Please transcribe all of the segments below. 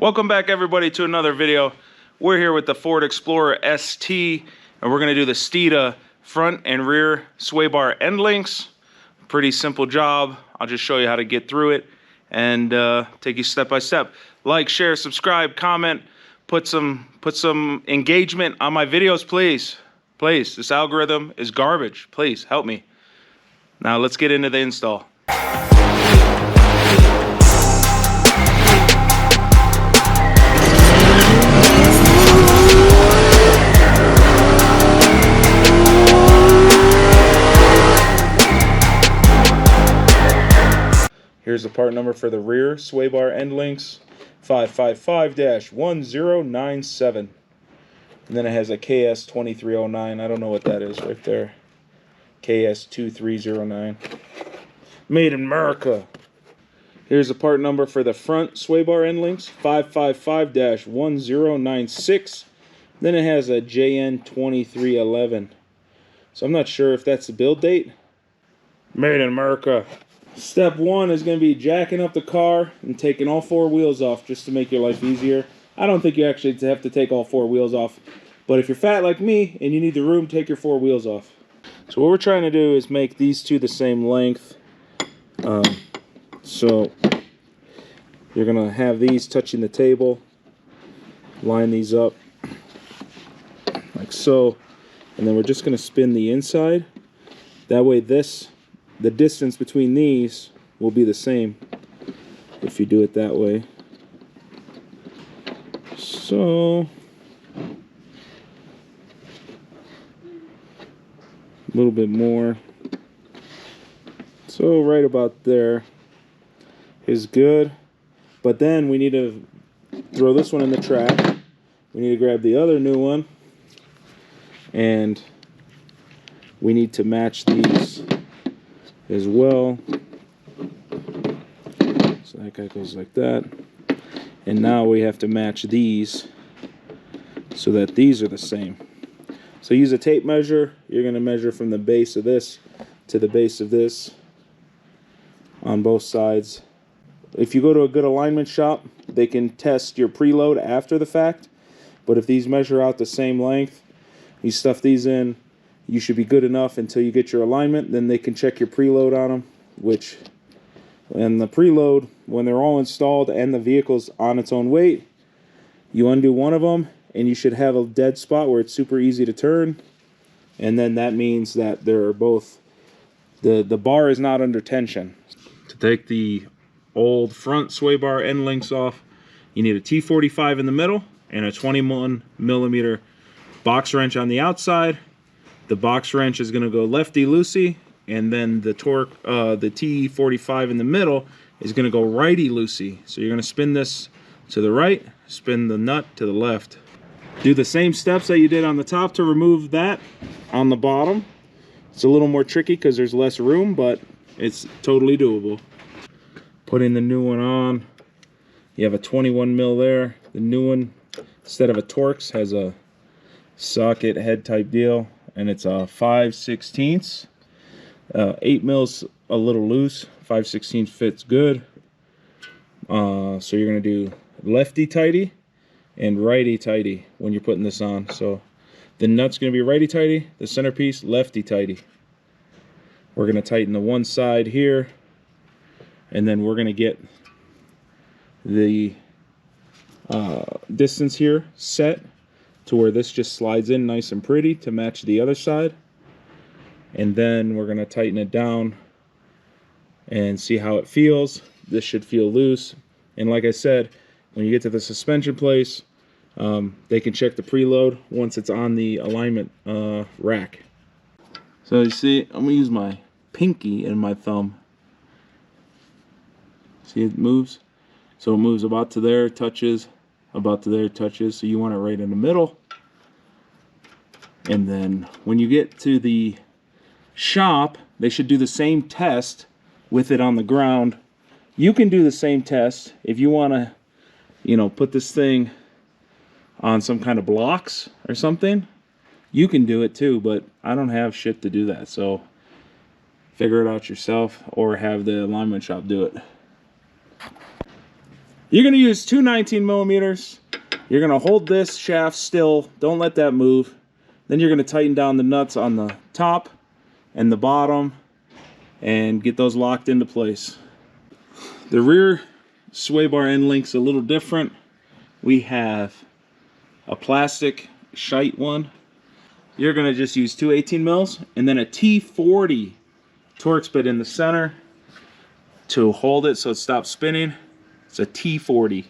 Welcome back everybody to another video. We're here with the Ford Explorer ST and we're going to do the Steeda front and rear Swaybar Endlinks. Pretty simple job. I'll just show you how to get through it and take you step by step. Like, share, subscribe, comment, put some engagement on my videos, please. Please, this algorithm is garbage. Please help me. Now let's get into the install. Here's the part number for the rear Swaybar Endlinks, 555-1097. And then it has a KS2309. I don't know what that is right there. KS2309. Made in America. Here's the part number for the front Swaybar Endlinks, 555-1096. Then it has a JN2311. So I'm not sure if that's the build date. Made in America. Step one is going to be jacking up the car and taking all four wheels off just to make your life easier. I don't think you actually have to take all four wheels off, but if you're fat like me and you need the room, take your four wheels off. So what we're trying to do is make these two the same length. So you're going to have these touching the table, line these up like so, and then we're just going to spin the inside. That way the distance between these will be the same if you do it that way. So a little bit more. So right about there is good. But then we need to throw this one in the trash. We need to grab the other new one. And we need to match these as well. So that guy goes like that. And now we have to match these so that these are the same. So use a tape measure. You're going to measure from the base of this to the base of this on both sides. If you go to a good alignment shop, they can test your preload after the fact. But if these measure out the same length, you stuff these in, you should be good enough until you get your alignment. Then they can check your preload on them, and the preload, when they're all installed and the vehicle's on its own weight, you undo one of them and you should have a dead spot where it's super easy to turn. And then that means that they're both, the bar is not under tension. To take the old front Swaybar Endlinks off, you need a T45 in the middle and a 21mm box wrench on the outside. The box wrench is going to go lefty-loosey, and then the torque, the T45 in the middle is going to go righty-loosey. So you're going to spin this to the right, spin the nut to the left. Do the same steps that you did on the top to remove that on the bottom. It's a little more tricky because there's less room, but it's totally doable. Putting the new one on, you have a 21mm there. The new one, instead of a Torx, has a socket head type deal. And it's a 5/16. 8mm a little loose. 5/16 fits good. So you're gonna do lefty tighty and righty tighty when you're putting this on. So the nut's gonna be righty tighty. The centerpiece lefty tighty. We're gonna tighten the one side here, and then we're gonna get the distance here set to where this just slides in nice and pretty to match the other side. And then we're going to tighten it down and see how it feels. This should feel loose. And like I said, when you get to the suspension place, they can check the preload once it's on the alignment rack. So you see, I'm going to use my pinky and my thumb. See, it moves. So it moves about to there, touches, about to there, touches. So you want it right in the middle. And then when you get to the shop, they should do the same test with it on the ground. You can do the same test if you want to, you know, put this thing on some kind of blocks or something. You can do it too, but I don't have shit to do that. So figure it out yourself or have the alignment shop do it. You're going to use two 19 millimeters. You're going to hold this shaft still. Don't let that move. Then you're going to tighten down the nuts on the top and the bottom and get those locked into place. The rear Swaybar Endlinks a little different. We have a plastic shite one. You're going to just use two 18 mils and then a T40 Torx bit in the center to hold it so it stops spinning. It's a T40.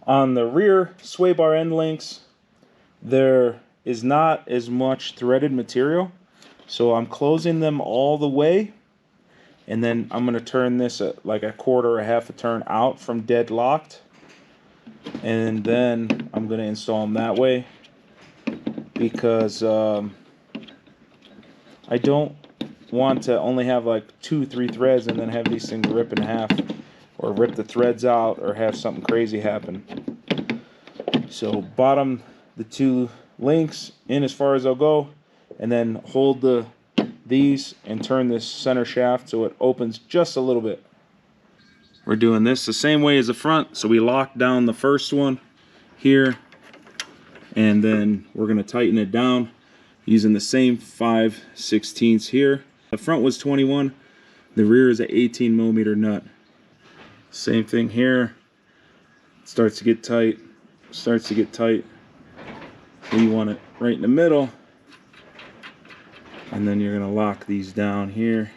On the rear Swaybar Endlinks, there is not as much threaded material, so I'm closing them all the way, and then I'm going to turn this like a quarter or half a turn out from dead locked, and then I'm going to install them that way because I don't want to only have like 2-3 threads and then have these things rip in half or rip the threads out or have something crazy happen. So bottom the two links in as far as they'll go, and then hold these and turn this center shaft so it opens just a little bit. We're doing this the same way as the front, so we lock down the first one here, and then we're going to tighten it down using the same 5/16 here. The front was 21, the rear is an 18 millimeter nut. Same thing here. Starts to get tight, starts to get tight. You want it right in the middle, and then you're going to lock these down here.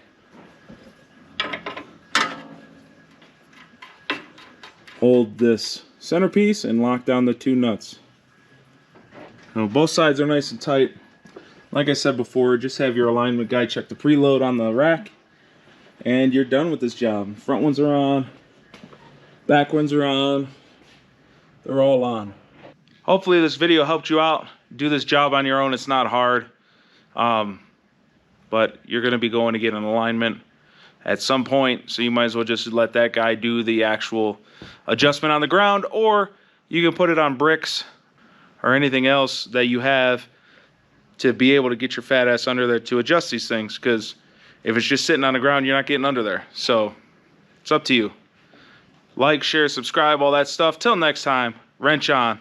Hold this centerpiece and lock down the two nuts. Now both sides are nice and tight. Like I said before, just have your alignment guy check the preload on the rack, and you're done with this job. Front ones are on, back ones are on, they're all on. Hopefully this video helped you out. Do this job on your own, it's not hard. But you're gonna be going to get an alignment at some point, so you might as well just let that guy do the actual adjustment on the ground, or you can put it on bricks or anything else that you have to be able to get your fat ass under there to adjust these things, because if it's just sitting on the ground, you're not getting under there. So it's up to you. Like, share, subscribe, all that stuff. Till next time, wrench on.